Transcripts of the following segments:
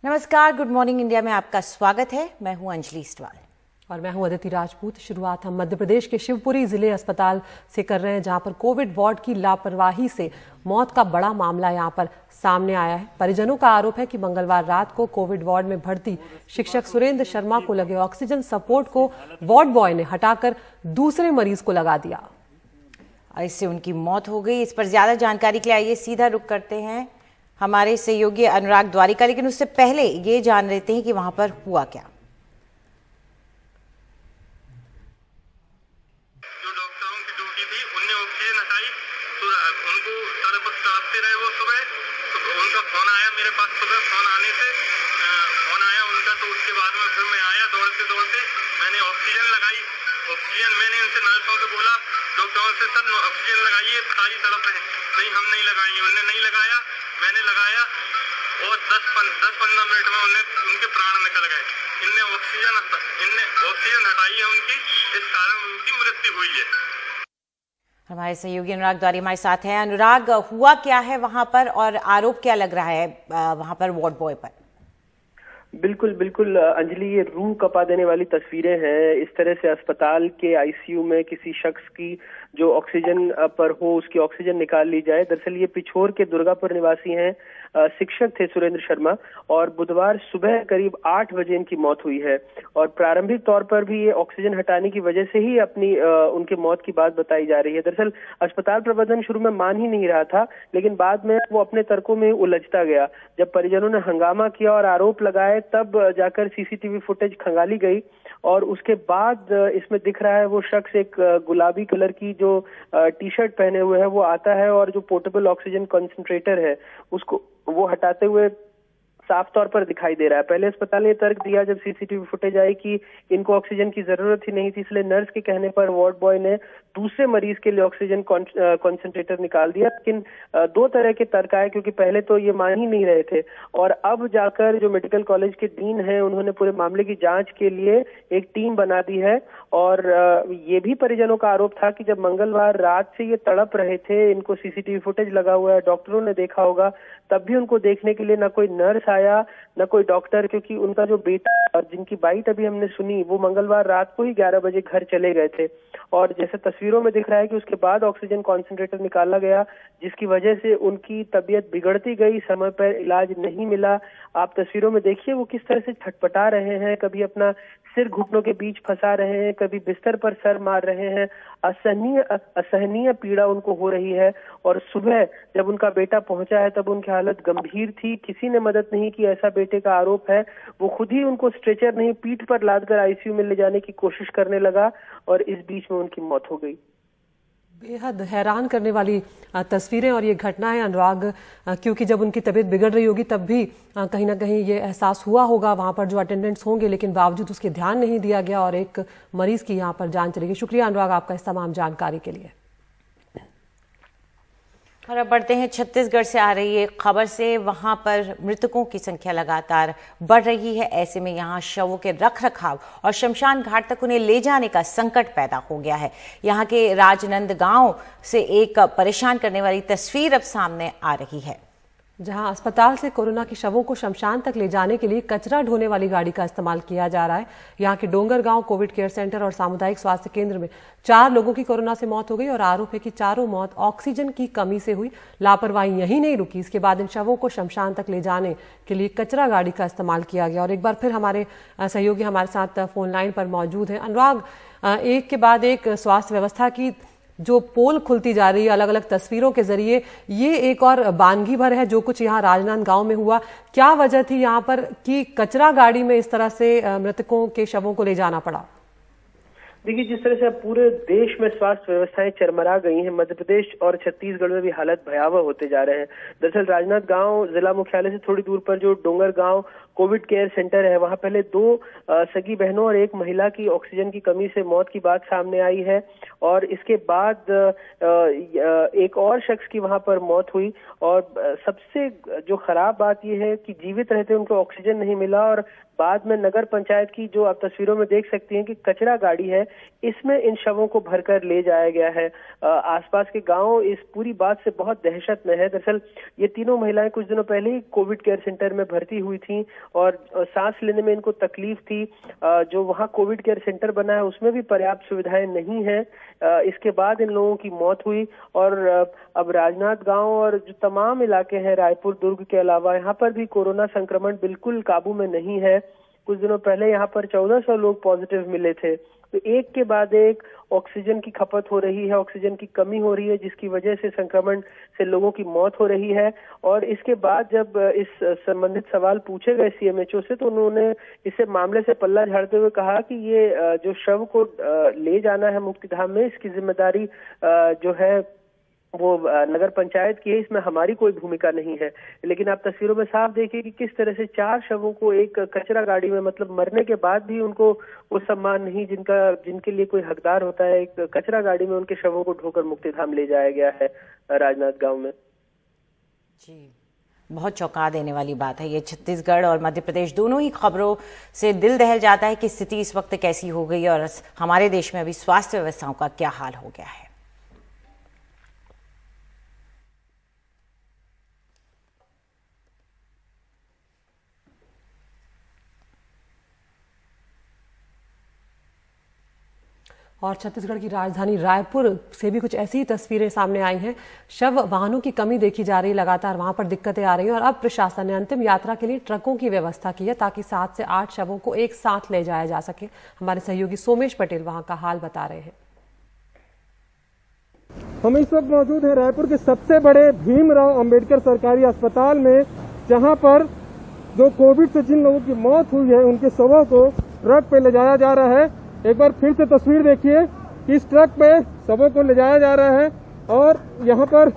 नमस्कार, good morning India में आपका स्वागत है। मैं हूं अंजलि स्टवाल और मैं हूं अदिति राजपूत। शुरुआत हम मध्य प्रदेश के शिवपुरी जिले अस्पताल से कर रहे हैं, जहां पर कोविड वार्ड की लापरवाही से मौत का बड़ा मामला यहां पर सामने आया है। परिजनों का आरोप है कि मंगलवार रात को कोविड वार्ड में भर्ती शिक्षक सुरेंद्र शर्मा को लगे ऑक्सीजन सपोर्ट को वार्ड बॉय ने हटाकर दूसरे मरीज को लगा दिया। इससे उनकी मौत हो गई। इस पर ज्यादा जानकारी के लिए आइए सीधा रुख करते हैं हमारे सहयोगी अनुराग द्वारिका, लेकिन उससे पहले ये जान लेते हैं कि वहां पर हुआ क्या। जो डॉक्टरों की ड्यूटी थी उनने ऑक्सीजन हटाई तो उनको तड़पते रहे वो सुबह। तो उनका फोन आया मेरे पास, सुबह फोन आने से फोन आया उनका, तो उसके बाद में फिर मैं आया दौड़ते दौड़ते, मैंने ऑक्सीजन लगाई। ऑक्सीजन मैंने उनसे नर्सों से बोला, डॉक्टरों से, सर ऑक्सीजन लगाइए, सारी तड़प है। नहीं, हम नहीं लगाएंगे। उनने नहीं लगाया, मैंने लगाया और 10-15 मिनट में उनके प्राण निकल गए। इनने ऑक्सीजन हटाई है उनकी, इस कारण उनकी मृत्यु हुई है। हमारे सहयोगी अनुराग द्वारी हमारे साथ हैं। अनुराग, हुआ क्या है वहां पर और आरोप क्या लग रहा है वहां पर वार्ड बॉय पर? बिल्कुल अंजलि, ये रूह कपा देने वाली तस्वीरें हैं। इस तरह से अस्पताल के आईसीयू में किसी शख्स की जो ऑक्सीजन पर हो उसकी ऑक्सीजन निकाल ली जाए। दरअसल ये पिछोर के दुर्गापुर निवासी हैं, शिक्षक थे सुरेंद्र शर्मा, और बुधवार सुबह करीब 8 बजे इनकी मौत हुई है। और प्रारंभिक तौर पर भी ये ऑक्सीजन हटाने की वजह से ही उनके मौत की बात बताई जा रही है। दरअसल अस्पताल प्रबंधन शुरू में मान ही नहीं रहा था, लेकिन बाद में वो अपने तर्कों में उलझता गया। जब परिजनों ने हंगामा किया और आरोप लगाए, तब जाकर सीसीटीवी फुटेज खंगाली गई और उसके बाद इसमें दिख रहा है वो शख्स एक गुलाबी कलर की जो टी शर्ट पहने हुए है वो आता है और जो पोर्टेबल ऑक्सीजन कंसंट्रेटर है उसको वो हटाते हुए साफ तौर पर दिखाई दे रहा है। पहले अस्पताल ने तर्क दिया जब सीसीटीवी फुटेज आई कि इनको ऑक्सीजन की जरूरत ही नहीं थी, इसलिए नर्स के कहने पर वार्ड बॉय ने दूसरे मरीज के लिए ऑक्सीजन कॉन्सेंट्रेटर निकाल दिया। लेकिन 2 तरह के तर्क आए, क्योंकि पहले तो ये मान ही नहीं रहे थे और अब जाकर जो मेडिकल कॉलेज के डीन हैं उन्होंने पूरे मामले की जांच के लिए एक टीम बना दी है। और ये भी परिजनों का आरोप था कि जब मंगलवार रात से ये तड़प रहे थे, इनको सीसीटीवी फुटेज लगा हुआ है, डॉक्टरों ने देखा होगा, तब भी उनको देखने के लिए ना कोई नर्स आया न कोई डॉक्टर, क्योंकि उनका जो बेटा और जिनकी बाइट अभी हमने सुनी वो मंगलवार रात को ही 11 बजे घर चले गए थे। और जैसे तस्वीरों में दिख रहा है कि उसके बाद ऑक्सीजन कॉन्सेंट्रेटर निकाला गया, जिसकी वजह से उनकी तबीयत बिगड़ती गई, समय पर इलाज नहीं मिला। आप तस्वीरों में देखिए वो किस तरह से छटपटा रहे हैं, कभी अपना सिर घुटनों के बीच फंसा रहे हैं, कभी बिस्तर पर सर मार रहे हैं। असहनीय पीड़ा उनको हो रही है। और सुबह जब उनका बेटा पहुंचा है तब उनकी हालत गंभीर थी, किसी ने मदद नहीं की, ऐसा बेटे का आरोप है। वो खुद ही उनको स्ट्रेचर नहीं पीठ पर लादकर आईसीयू में ले जाने की कोशिश करने लगा और इस बीच में उनकी मौत हो गई। बेहद हैरान करने वाली तस्वीरें और ये घटना है अनुराग, क्योंकि जब उनकी तबीयत बिगड़ रही होगी तब भी कहीं ना कहीं ये एहसास हुआ होगा वहां पर जो अटेंडेंट्स होंगे, लेकिन बावजूद उसके ध्यान नहीं दिया गया और एक मरीज की यहाँ पर जान चली गई। शुक्रिया अनुराग आपका इस तमाम जानकारी के लिए। और अब बढ़ते हैं छत्तीसगढ़ से आ रही एक खबर से। वहां पर मृतकों की संख्या लगातार बढ़ रही है। ऐसे में यहां शवों के रखरखाव और शमशान घाट तक उन्हें ले जाने का संकट पैदा हो गया है। यहां के राजनांदगांव से एक परेशान करने वाली तस्वीर अब सामने आ रही है, जहां अस्पताल से कोरोना के शवों को शमशान तक ले जाने के लिए कचरा ढोने वाली गाड़ी का इस्तेमाल किया जा रहा है। यहां के डोंगरगांव कोविड केयर सेंटर और सामुदायिक स्वास्थ्य केंद्र में 4 लोगों की कोरोना से मौत हो गई और आरोप है कि चारों मौत ऑक्सीजन की कमी से हुई। लापरवाही यही नहीं रुकी, इसके बाद इन शवों को शमशान तक ले जाने के लिए कचरा गाड़ी का इस्तेमाल किया गया। और एक बार फिर हमारे सहयोगी हमारे साथ फोन लाइन पर मौजूद है। अनुराग, एक के बाद एक स्वास्थ्य व्यवस्था की जो पोल खुलती जा रही है अलग अलग तस्वीरों के जरिए, ये एक और बानगी भर है जो कुछ यहाँ राजनांदगांव में हुआ। क्या वजह थी यहाँ पर कि कचरा गाड़ी में इस तरह से मृतकों के शवों को ले जाना पड़ा? देखिए, जिस तरह से अब पूरे देश में स्वास्थ्य व्यवस्थाएं चरमरा गई हैं, मध्य प्रदेश और छत्तीसगढ़ में भी हालत भयावह होते जा रहे हैं। दरअसल राजनांदगांव जिला मुख्यालय से थोड़ी दूर पर जो डोंगरगांव कोविड केयर सेंटर है, वहां पहले 2 सगी बहनों और एक महिला की ऑक्सीजन की कमी से मौत की बात सामने आई है और इसके बाद एक और शख्स की वहां पर मौत हुई। और सबसे जो खराब बात यह है कि जीवित रहते उनको ऑक्सीजन नहीं मिला और बाद में नगर पंचायत की, जो आप तस्वीरों में देख सकती हैं कि कचरा गाड़ी है, इसमें इन शवों को भरकर ले जाया गया है। आसपास के गांव इस पूरी बात से बहुत दहशत में है। दरअसल ये तीनों महिलाएं कुछ दिनों पहले ही कोविड केयर सेंटर में भर्ती हुई थी और सांस लेने में इनको तकलीफ थी। जो वहां कोविड केयर सेंटर बना है उसमें भी पर्याप्त सुविधाएं नहीं है। इसके बाद इन लोगों की मौत हुई और अब राजनांदगांव और जो तमाम इलाके हैं रायपुर दुर्ग के अलावा यहाँ पर भी कोरोना संक्रमण बिल्कुल काबू में नहीं है। कुछ दिनों पहले यहाँ पर 1400 लोग पॉजिटिव मिले थे। तो एक के बाद एक ऑक्सीजन की खपत हो रही है, ऑक्सीजन की कमी हो रही है, जिसकी वजह से संक्रमण से लोगों की मौत हो रही है। और इसके बाद जब इस संबंधित सवाल पूछे गए सीएमएचओ से तो उन्होंने इसे मामले से पल्ला झाड़ते हुए कहा कि ये जो शव को ले जाना है मुक्तिधाम में, इसकी जिम्मेदारी जो है वो नगर पंचायत की है, इसमें हमारी कोई भूमिका नहीं है। लेकिन आप तस्वीरों में साफ देखिए कि किस तरह से 4 शवों को एक कचरा गाड़ी में, मतलब मरने के बाद भी उनको वो सम्मान नहीं जिनके लिए कोई हकदार होता है, एक कचरा गाड़ी में उनके शवों को ढोकर मुक्तिधाम ले जाया गया है राजनांदगांव में। जी, बहुत चौंका देने वाली बात है ये। छत्तीसगढ़ और मध्य प्रदेश दोनों ही खबरों से दिल दहल जाता है कि स्थिति इस वक्त कैसी हो गई है और हमारे देश में अभी स्वास्थ्य व्यवस्थाओं का क्या हाल हो गया है। और छत्तीसगढ़ की राजधानी रायपुर से भी कुछ ऐसी ही तस्वीरें सामने आई हैं। शव वाहनों की कमी देखी जा रही है, लगातार वहां पर दिक्कतें आ रही हैं और अब प्रशासन ने अंतिम यात्रा के लिए ट्रकों की व्यवस्था की है ताकि 7 से 8 शवों को एक साथ ले जाया जा सके। हमारे सहयोगी सोमेश पटेल वहां का हाल बता रहे हैं। हम इस वक्त मौजूद हैं रायपुर के सबसे बड़े भीमराव अंबेडकर सरकारी अस्पताल में, जहां पर जो कोविड से जिन लोगों की मौत हुई है उनके शवों को ट्रक पे ले जाया जा रहा है। एक बार फिर से तस्वीर देखिए कि इस ट्रक पे शवों को ले जाया जा रहा है और यहाँ पर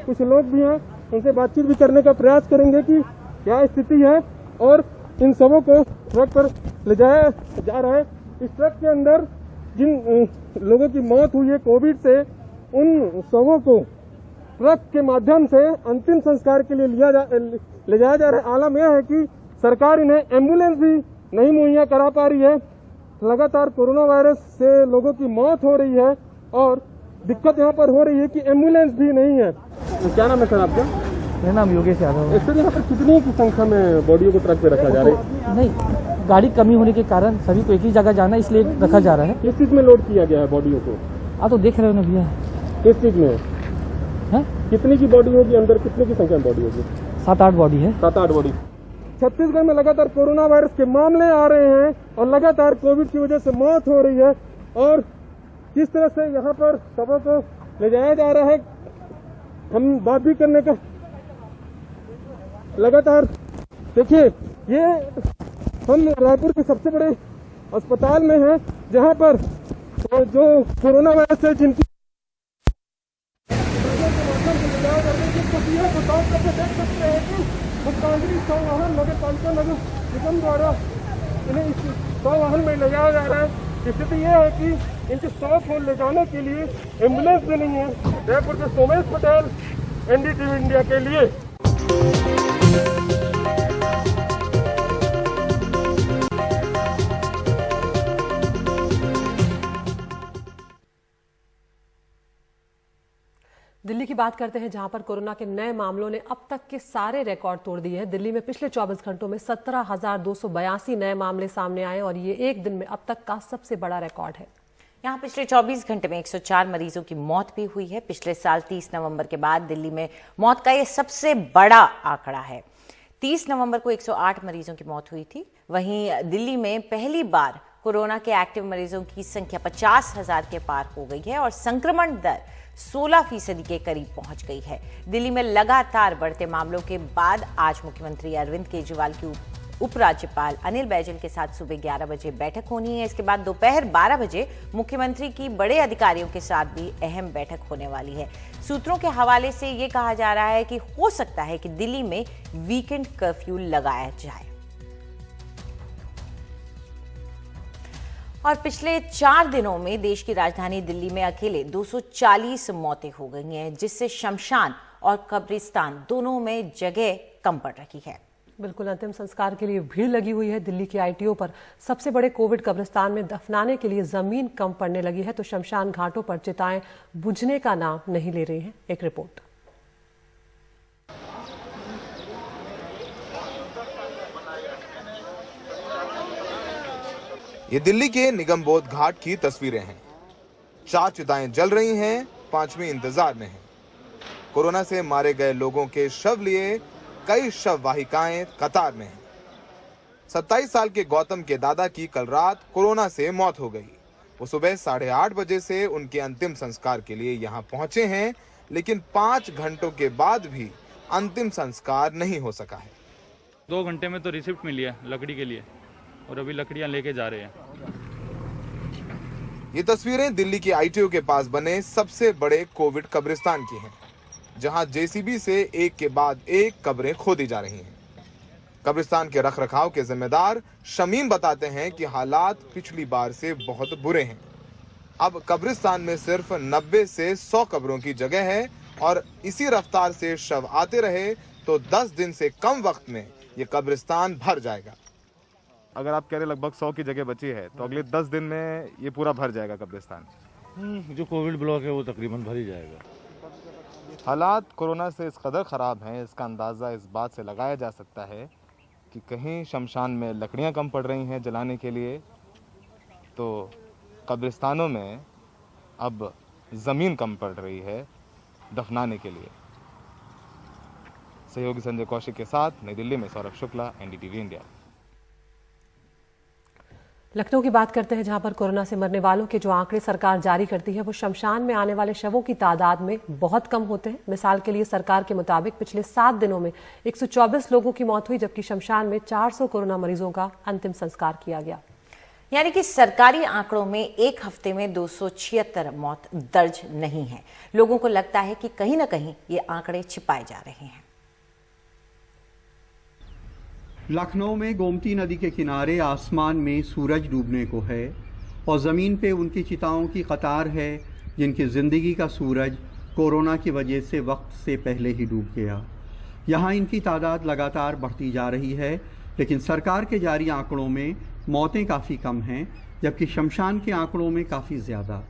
कुछ लोग भी हैं, उनसे बातचीत भी करने का प्रयास करेंगे कि क्या स्थिति है और इन शवों को ट्रक पर ले जाया जा रहा है। इस ट्रक के अंदर जिन लोगों की मौत हुई है कोविड से, उन शवों को ट्रक के माध्यम से अंतिम संस्कार के लिए ले जाया जा रहा है। आलम यह है कि सरकार इन्हें एम्बुलेंस भी नहीं मुहैया करा पा रही है। लगातार कोरोना वायरस से लोगों की मौत हो रही है और दिक्कत यहाँ पर हो रही है कि एम्बुलेंस भी नहीं है। क्या नाम है सर आपका? मेरा नाम योगेश यादव है। सर यहाँ पर कितनी की संख्या में बॉडियों को ट्रक पे रखा जा रहा है? नहीं, गाड़ी कमी होने के कारण सभी को एक ही जगह जाना, इसलिए रखा जा रहा है। किस चीज में लोड किया गया है बॉडियों को? तो देख रहे हो ना भैया। किस चीज में है? कितनी की बॉडी होगी? अंदर कितने की संख्या में बॉडी होगी? 7-8 बॉडी है। 7-8 बॉडी। छत्तीसगढ़ में लगातार कोरोना वायरस के मामले आ रहे हैं और लगातार कोविड की वजह से मौत हो रही है और किस तरह से यहाँ पर शवों को ले जाया जा रहा है, हम बात भी करने का लगातार। देखिए, ये हम रायपुर के सबसे बड़े अस्पताल में हैं, जहाँ पर जो कोरोना वायरस है जिनकी मुख्यमंत्री 100 वाहन नगर पालिका नगर निगम द्वारा इन्हें इस 100 वाहन में ले जाया जा रहा है। स्थिति यह है कि इनके 100 को ले जाने के लिए एम्बुलेंस भी नहीं है। रायपुर से सोमेश पटेल, एनडीटीवी इंडिया के लिए। दिल्ली की बात करते हैं, जहां पर कोरोना के नए मामलों ने अब तक के सारे रिकॉर्ड तोड़ दिए हैं। दिल्ली में पिछले 24 घंटों में 17,282 नए मामले सामने आए और ये एक दिन में अब तक का सबसे बड़ा रिकॉर्ड है। यहाँ पिछले 24 घंटे में 104 मरीजों की मौत भी हुई है। पिछले साल 30 नवंबर के बाद दिल्ली में मौत का ये सबसे बड़ा आंकड़ा है। 30 नवंबर को 108 मरीजों की मौत हुई थी। वहीं दिल्ली में पहली बार कोरोना के एक्टिव मरीजों की संख्या 50,000 के पार हो गई है और संक्रमण दर 16% के करीब पहुंच गई है। दिल्ली में लगातार बढ़ते मामलों के बाद आज मुख्यमंत्री अरविंद केजरीवाल की उपराज्यपाल अनिल बैजल के साथ सुबह 11 बजे बैठक होनी है। इसके बाद दोपहर 12 बजे मुख्यमंत्री की बड़े अधिकारियों के साथ भी अहम बैठक होने वाली है। सूत्रों के हवाले से ये कहा जा रहा है कि हो सकता है कि दिल्ली में वीकेंड कर्फ्यू लगाया जाए। और पिछले 4 दिनों में देश की राजधानी दिल्ली में अकेले 240 मौतें हो गई हैं, जिससे शमशान और कब्रिस्तान दोनों में जगह कम पड़ रही है। बिल्कुल, अंतिम संस्कार के लिए भीड़ लगी हुई है। दिल्ली के आईटीओ पर सबसे बड़े कोविड कब्रिस्तान में दफनाने के लिए जमीन कम पड़ने लगी है, तो शमशान घाटों पर चिताएं बुझने का नाम नहीं ले रही हैं। एक रिपोर्ट। ये दिल्ली के निगमबोध घाट की तस्वीरें हैं। 4 चिताएं जल रही हैं, 5वीं इंतजार में है। कोरोना से मारे गए लोगों के शव लिए कई शव वाहिकाएं कतार में हैं। 27 साल के गौतम के दादा की कल रात कोरोना से मौत हो गई। वो सुबह 8:30 बजे से उनके अंतिम संस्कार के लिए यहाँ पहुंचे हैं, लेकिन 5 घंटों के बाद भी अंतिम संस्कार नहीं हो सका है। 2 घंटे में तो रिसिप्ट मिली है लकड़ी के लिए और अभी लकड़ियां लेके जा रहे हैं। ये तस्वीरें दिल्ली के आईटीओ के पास बने सबसे बड़े कोविड कब्रिस्तान की हैं, जहां जेसीबी से एक के बाद एक कब्रें खोदी जा रही हैं। कब्रिस्तान के रखरखाव के जिम्मेदार शमीम बताते हैं कि हालात पिछली बार से बहुत बुरे हैं। अब कब्रिस्तान में सिर्फ 90 से 100 कब्रों की जगह है और इसी रफ्तार से शव आते रहे तो 10 दिन से कम वक्त में ये कब्रिस्तान भर जाएगा। अगर आप कह रहे लगभग 100 की जगह बची है तो अगले 10 दिन में ये पूरा भर जाएगा कब्रिस्तान। जो कोविड ब्लॉक है वो तकरीबन भर ही जाएगा। हालात कोरोना से इस कदर ख़राब हैं, इसका अंदाज़ा इस बात से लगाया जा सकता है कि कहीं शमशान में लकड़ियां कम पड़ रही हैं जलाने के लिए, तो कब्रिस्तानों में अब ज़मीन कम पड़ रही है दफनाने के लिए। सहयोगी संजय कौशिक के साथ नई दिल्ली में सौरभ शुक्ला, एनडीटीवी इंडिया। लखनऊ की बात करते हैं, जहां पर कोरोना से मरने वालों के जो आंकड़े सरकार जारी करती है वो शमशान में आने वाले शवों की तादाद में बहुत कम होते हैं। मिसाल के लिए सरकार के मुताबिक पिछले 7 दिनों में 124 लोगों की मौत हुई, जबकि शमशान में 400 कोरोना मरीजों का अंतिम संस्कार किया गया। यानी कि सरकारी आंकड़ों में एक हफ्ते में 276 मौत दर्ज नहीं है। लोगों को लगता है कि कहीं ना कहीं ये आंकड़े छिपाए जा रहे हैं। लखनऊ में गोमती नदी के किनारे आसमान में सूरज डूबने को है और ज़मीन पे उनकी चिताओं की कतार है, जिनकी ज़िंदगी का सूरज कोरोना की वजह से वक्त से पहले ही डूब गया। यहाँ इनकी तादाद लगातार बढ़ती जा रही है, लेकिन सरकार के जारी आंकड़ों में मौतें काफ़ी कम हैं, जबकि शमशान के आंकड़ों में काफ़ी ज़्यादा।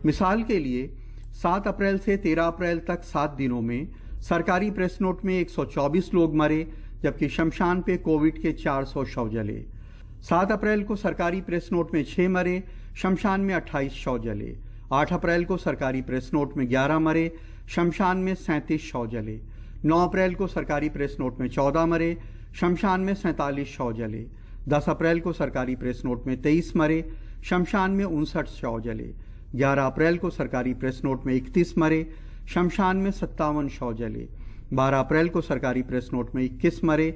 मिसाल के लिए 7 अप्रैल से 13 अप्रैल तक 7 दिनों में सरकारी प्रेस नोट में 124 लोग मरे, जबकि शमशान पे कोविड के 400 शव जले। 7 अप्रैल को सरकारी प्रेस नोट में 6 मरे, शमशान में 28 शव जले। 8 अप्रैल को सरकारी प्रेस नोट में 11 मरे, शमशान में 37 शव जले। 9 अप्रैल को सरकारी प्रेस नोट में 14 मरे, शमशान में 47 शव जले। 10 अप्रैल को सरकारी प्रेस नोट में 23 मरे, शमशान में 59 शव जले। 11 अप्रैल को सरकारी प्रेस नोट में 31 मरे, शमशान में 57 शव जले। 12 अप्रैल को सरकारी प्रेस नोट में 21 मरे,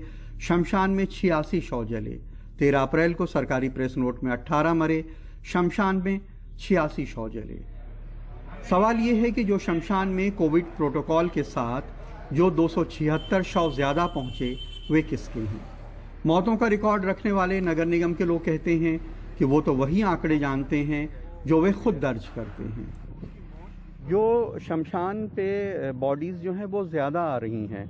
शमशान में 86 शव जले। 13 अप्रैल को सरकारी प्रेस नोट में 18 मरे, शमशान में 86 शव जले। सवाल ये है कि जो शमशान में कोविड प्रोटोकॉल के साथ जो 276 शव ज़्यादा पहुँचे वे किसके हैं? मौतों का रिकॉर्ड रखने वाले नगर निगम के लोग कहते हैं कि वो तो वही आंकड़े जानते हैं जो वे खुद दर्ज करते हैं। जो शमशान पे बॉडीज़ जो हैं वो ज़्यादा आ रही हैं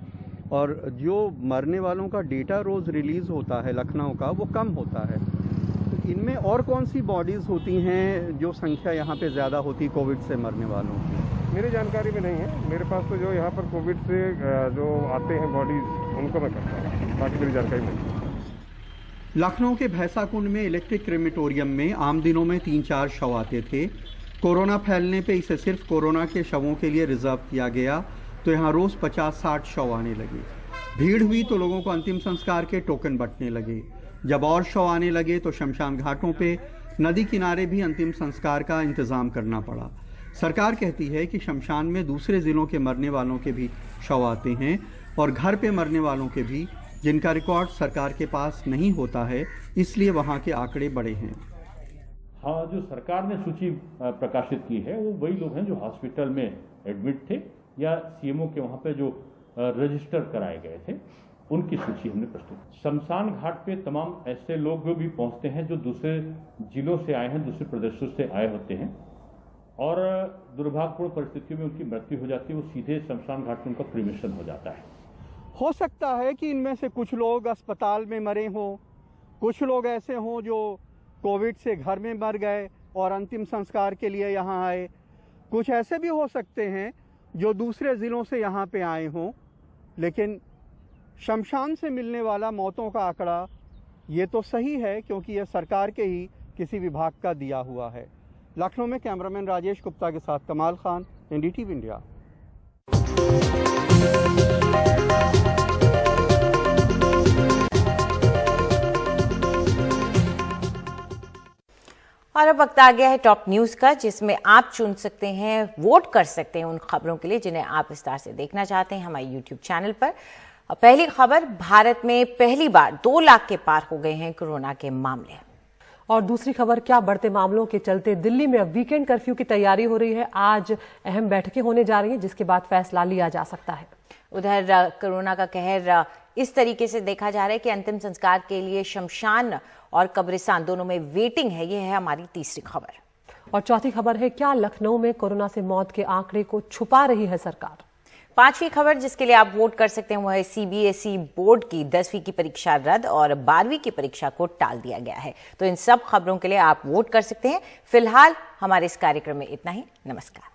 और जो मरने वालों का डेटा रोज़ रिलीज़ होता है लखनऊ का वो कम होता है। तो इनमें और कौन सी बॉडीज़ होती हैं जो संख्या यहाँ पे ज़्यादा होती कोविड से मरने वालों की? मेरी जानकारी में नहीं है। मेरे पास तो जो यहाँ पर कोविड से जो आते हैं बॉडीज़ उनको मैं करता हूँ, बाकी मेरी जानकारी नहीं। लखनऊ के भैंसाकुंड में इलेक्ट्रिक क्रेमेटोरियम में आम दिनों में 3-4 शव आते थे। कोरोना फैलने पे इसे सिर्फ कोरोना के शवों के लिए रिजर्व किया गया, तो यहाँ रोज़ 50-60 शव आने लगे। भीड़ हुई तो लोगों को अंतिम संस्कार के टोकन बंटने लगे। जब और शव आने लगे तो शमशान घाटों पे नदी किनारे भी अंतिम संस्कार का इंतज़ाम करना पड़ा। सरकार कहती है कि शमशान में दूसरे ज़िलों के मरने वालों के भी शव आते हैं और घर पे मरने वालों के भी, जिनका रिकॉर्ड सरकार के पास नहीं होता है, इसलिए वहाँ के आंकड़े बड़े हैं। हाँ, जो सरकार ने सूची प्रकाशित की है वो वही लोग हैं जो हॉस्पिटल में एडमिट थे या सीएमओ के वहाँ पे जो रजिस्टर कराए गए थे, उनकी सूची हमने प्रस्तुत की। शमशान घाट पे तमाम ऐसे लोग भी पहुँचते हैं जो दूसरे जिलों से आए हैं, दूसरे प्रदेशों से आए होते हैं और दुर्भाग्यपूर्ण परिस्थितियों में उनकी मृत्यु हो जाती है। वो सीधे शमशान घाट में उनका क्रीमेशन हो जाता है। हो सकता है कि इनमें से कुछ लोग अस्पताल में मरे हों, कुछ लोग ऐसे हों जो कोविड से घर में मर गए और अंतिम संस्कार के लिए यहाँ आए, कुछ ऐसे भी हो सकते हैं जो दूसरे ज़िलों से यहाँ पे आए हों। लेकिन शमशान से मिलने वाला मौतों का आंकड़ा ये तो सही है, क्योंकि यह सरकार के ही किसी विभाग का दिया हुआ है। लखनऊ में कैमरामैन राजेश गुप्ता के साथ कमाल खान, NDTV इंडिया। और अब वक्त आ गया है टॉप न्यूज का, जिसमें आप चुन सकते हैं, वोट कर सकते हैं उन खबरों के लिए जिन्हें आप विस्तार से देखना चाहते हैं हमारे YouTube चैनल पर। पहली खबर, भारत में पहली बार 2 लाख के पार हो गए हैं कोरोना के मामले। और दूसरी खबर, क्या बढ़ते मामलों के चलते दिल्ली में अब वीकेंड कर्फ्यू की तैयारी हो रही है। आज अहम बैठकें होने जा रही हैं, जिसके बाद फैसला लिया जा सकता है। उधर कोरोना का कहर इस तरीके से देखा जा रहा है कि अंतिम संस्कार के लिए शमशान और कब्रिस्तान दोनों में वेटिंग है। ये है हमारी तीसरी खबर। और चौथी खबर है, क्या लखनऊ में कोरोना से मौत के आंकड़े को छुपा रही है सरकार। पांचवी खबर, जिसके लिए आप वोट कर सकते हैं, वो है CBSE बोर्ड की 10वीं की परीक्षा रद्द और 12वीं की परीक्षा को टाल दिया गया है। तो इन सब खबरों के लिए आप वोट कर सकते हैं। फिलहाल हमारे इस कार्यक्रम में इतना ही। नमस्कार।